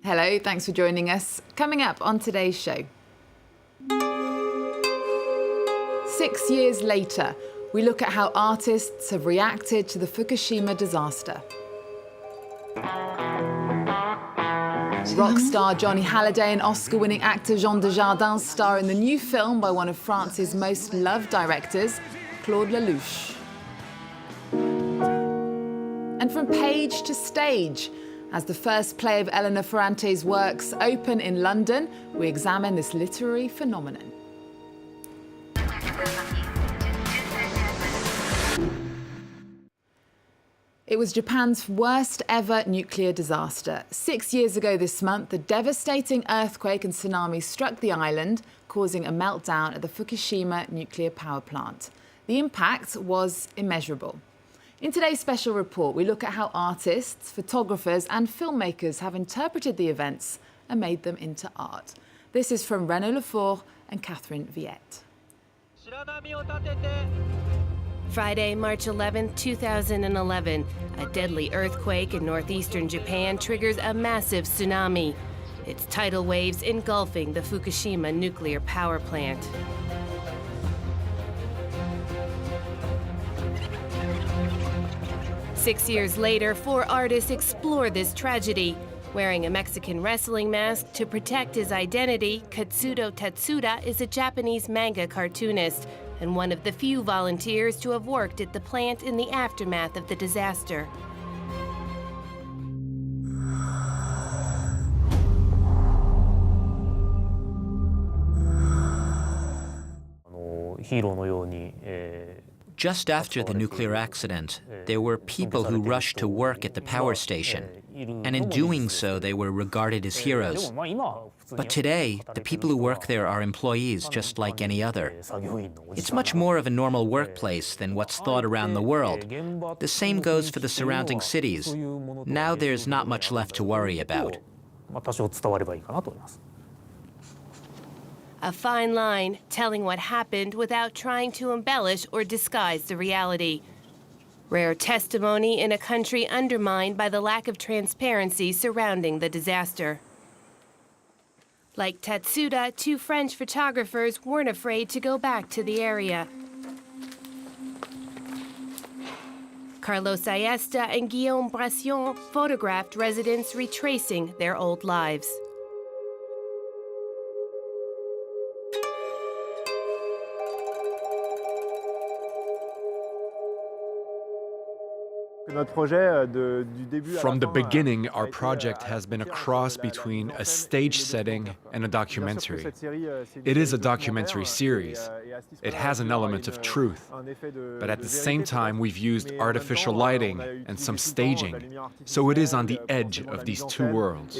Hello, thanks for joining us. Coming up on today's show. 6 years later, we look at how artists have reacted to the Fukushima disaster. Rock star Johnny Hallyday and Oscar-winning actor Jean Dujardin star in the new film by one of France's most loved directors, Claude Lelouch. And from page to stage, as the first play of Elena Ferrante's works open in London, we examine this literary phenomenon. It was Japan's worst ever nuclear disaster. 6 years ago this month, the devastating earthquake and tsunami struck the island, causing a meltdown at the Fukushima nuclear power plant. The impact was immeasurable. In today's special report, we look at how artists, photographers and filmmakers have interpreted the events and made them into art. This is from Renaud Lefort and Catherine Viette. Friday, March 11, 2011, a deadly earthquake in northeastern Japan triggers a massive tsunami, its tidal waves engulfing the Fukushima nuclear power plant. Six years later, 4 artists explore this tragedy. Wearing a Mexican wrestling mask to protect his identity, Katsudo Tatsuda is a Japanese manga cartoonist and one of the few volunteers to have worked at the plant in the aftermath of the disaster. Just after the nuclear accident, there were people who rushed to work at the power station, and in doing so, they were regarded as heroes. But today, the people who work there are employees just like any other. It's much more of a normal workplace than what's thought around the world. The same goes for the surrounding cities. Now there's not much left to worry about. A fine line, telling what happened without trying to embellish or disguise the reality. Rare testimony in a country undermined by the lack of transparency surrounding the disaster. Like Tatsuda, 2 French photographers weren't afraid to go back to the area. Carlos Ayesta and Guillaume Brassion photographed residents retracing their old lives. From the beginning, our project has been a cross between a stage setting and a documentary. It is a documentary series. It has an element of truth. But at the same time, we've used artificial lighting and some staging. So it is on the edge of these 2 worlds.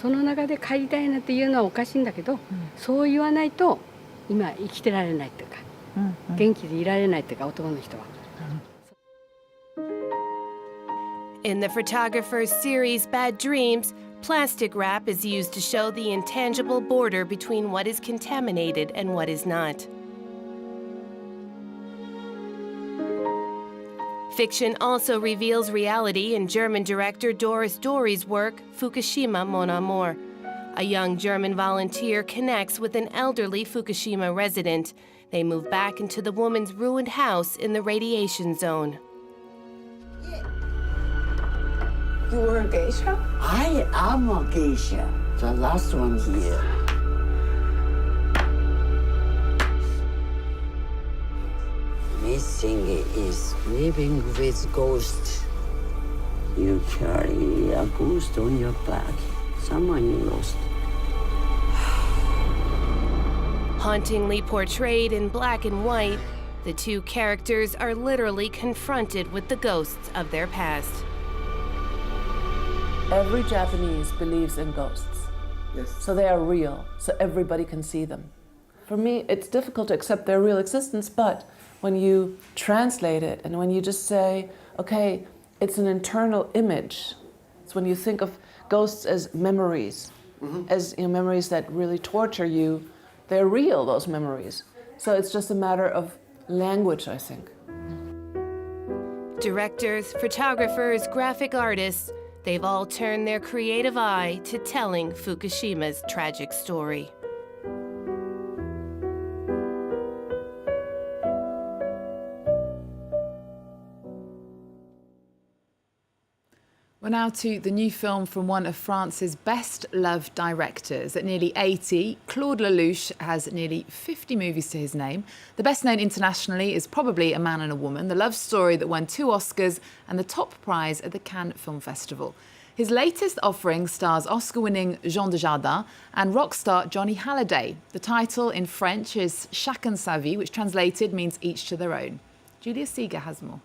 その中で帰りたいなっていうのはおかしいんだけど、そう言わないと今生きてられないっていうか、元気でいられないっていうか、男の人は。In the photographer's series Bad Dreams, plastic wrap is used to show the intangible border between what is contaminated and what is not. Fiction also reveals reality in German director Doris Dory's work, Fukushima Mon Amour. A young German volunteer connects with an elderly Fukushima resident. They move back into the woman's ruined house in the radiation zone. You were a geisha? I am a geisha, the last one here. Missing is living with ghosts. You carry a ghost on your back, someone you lost. Hauntingly portrayed in black and white, the 2 characters are literally confronted with the ghosts of their past. Every Japanese believes in ghosts. Yes. So they are real, so everybody can see them. For me, it's difficult to accept their real existence, but when you translate it and when you just say, okay, it's an internal image. It's when you think of ghosts as memories, as memories that really torture you. They're real, those memories. So it's just a matter of language, I think. Directors, photographers, graphic artists, they've all turned their creative eye to telling Fukushima's tragic story. We're now to the new film from one of France's best-loved directors. At nearly 80, Claude Lelouch has nearly 50 movies to his name. The best known internationally is probably A Man and a Woman, the love story that won 2 Oscars and the top prize at the Cannes Film Festival. His latest offering stars Oscar-winning Jean Dujardin and rock star Johnny Hallyday. The title in French is Chacun sa vie, which translated means each to their own. Julia Seeger has more.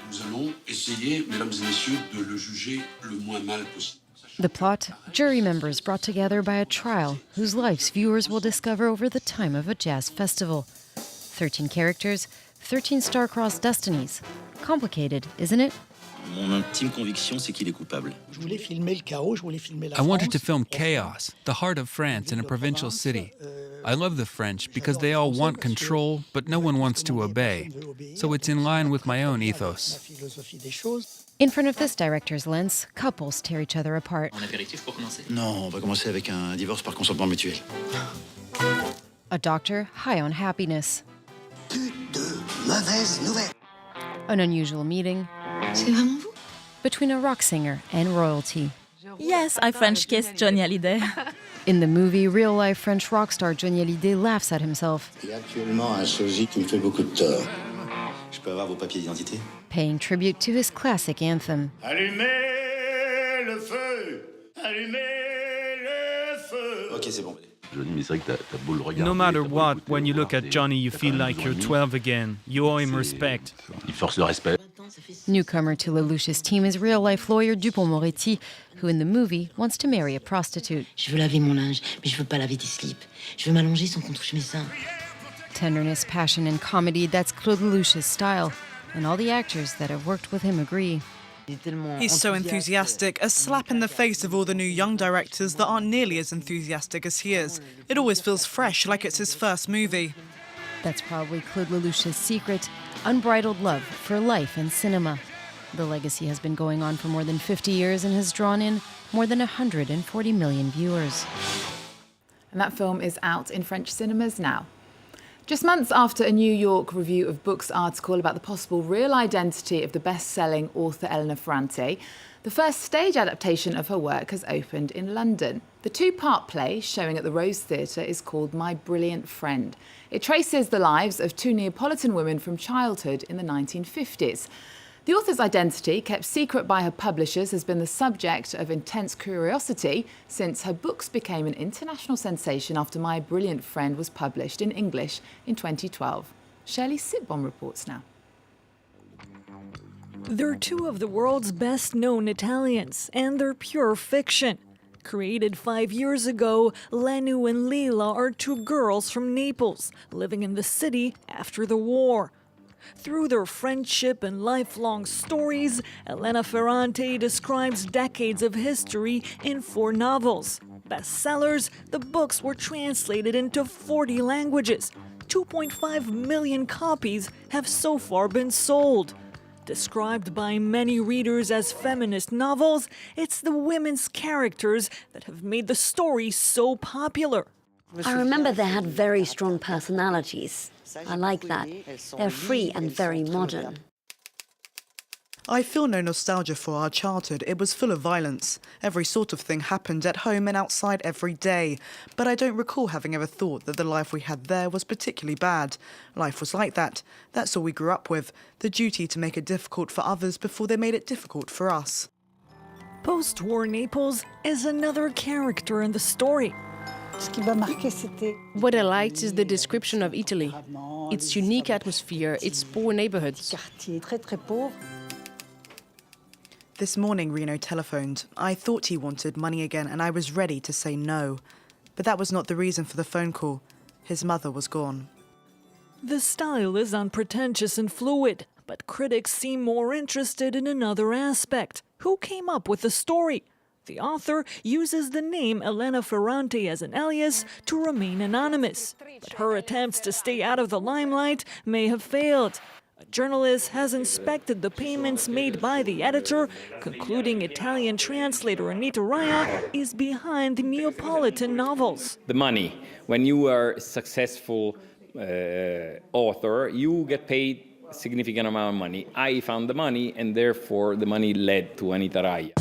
Nous allons essayer, mesdames et messieurs, de le juger le moins mal possible. The plot, jury members brought together by a trial whose lives viewers will discover over the time of a jazz festival. 13 characters, 13 star-crossed destinies. Complicated, isn't it? Mon intime conviction, c'est qu'il est coupable. I wanted to film chaos, the heart of France in a provincial city. I love the French because they all want control, but no one wants to obey. So it's in line with my own ethos. In front of this director's lens, couples tear each other apart. Non, on va commencer avec un divorce par consentement mutuel. A doctor high on happiness. An unusual meeting between a rock singer and royalty. Yes, I French kissed Johnny Hallyday. In the movie, real-life French rock star Johnny Hallyday laughs at himself. Il y a actuellement un sosie qui me fait beaucoup de tort. Je peux avoir vos papiers d'identité? Paying tribute to his classic anthem. Allumez le feu! Allumez le feu! Ok, c'est bon. No matter what, when you look at Johnny, you feel like you're 12 again. You owe him respect. Il force le respect. Newcomer to Lelouch's team is real-life lawyer Dupont-Moretti, who in the movie wants to marry a prostitute. Je veux laver mon linge, mais je veux pas laver tes slips. Je veux m'allonger sans qu'on touche mes seins. Tenderness, passion, and comedy, that's Claude Lelouch's style, and all the actors that have worked with him agree. He's so enthusiastic, a slap in the face of all the new young directors that aren't nearly as enthusiastic as he is. It always feels fresh, like it's his first movie. That's probably Claude Lelouch's secret, unbridled love for life and cinema. The legacy has been going on for more than 50 years and has drawn in more than 140 million viewers. And that film is out in French cinemas now. Just months after a New York Review of Books article about the possible real identity of the best-selling author Elena Ferrante, the first stage adaptation of her work has opened in London. The 2-part play, showing at the Rose Theatre, is called My Brilliant Friend. It traces the lives of 2 Neapolitan women from childhood in the 1950s. The author's identity, kept secret by her publishers, has been the subject of intense curiosity since her books became an international sensation after My Brilliant Friend was published in English in 2012. Shirley Sitbon reports now. They're 2 of the world's best-known Italians, and they're pure fiction. Created 5 years ago, Lenu and Lila are 2 girls from Naples, living in the city after the war. Through their friendship and lifelong stories, Elena Ferrante describes decades of history in 4 novels. Bestsellers, the books were translated into 40 languages. 2.5 million copies have so far been sold. Described by many readers as feminist novels, it's the women's characters that have made the story so popular. I remember they had very strong personalities. I like that. They're free and very modern. I feel no nostalgia for our childhood. It was full of violence. Every sort of thing happened at home and outside every day. But I don't recall having ever thought that the life we had there was particularly bad. Life was like that. That's all we grew up with. The duty to make it difficult for others before they made it difficult for us. Post-war Naples is another character in the story. What I liked is the description of Italy. Its unique atmosphere, its poor neighborhoods. This morning, Reno telephoned. I thought he wanted money again, and I was ready to say no. But that was not the reason for the phone call. His mother was gone. The style is unpretentious and fluid, but critics seem more interested in another aspect. Who came up with the story? The author uses the name Elena Ferrante as an alias to remain anonymous, but her attempts to stay out of the limelight may have failed. A journalist has inspected the payments made by the editor, concluding Italian translator Anita Raya is behind the Neapolitan novels. The money. When you are a successful author, you get paid a significant amount of money. I found the money, and therefore the money led to Anita Raya.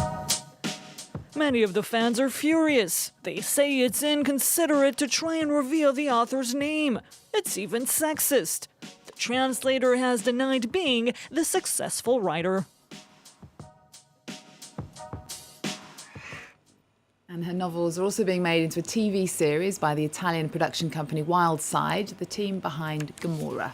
Many of the fans are furious. They say it's inconsiderate to try and reveal the author's name. It's even sexist. The translator has denied being the successful writer. And her novels are also being made into a TV series by the Italian production company Wildside, the team behind Gomorrah.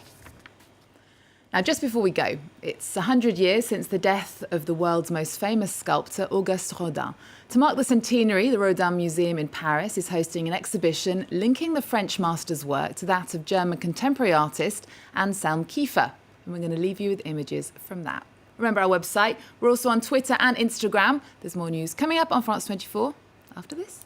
Now, just before we go, it's 100 years since the death of the world's most famous sculptor, Auguste Rodin. To mark the centenary, the Rodin Museum in Paris is hosting an exhibition linking the French master's work to that of German contemporary artist Anselm Kiefer. And we're going to leave you with images from that. Remember our website. We're also on Twitter and Instagram. There's more news coming up on France 24 after this.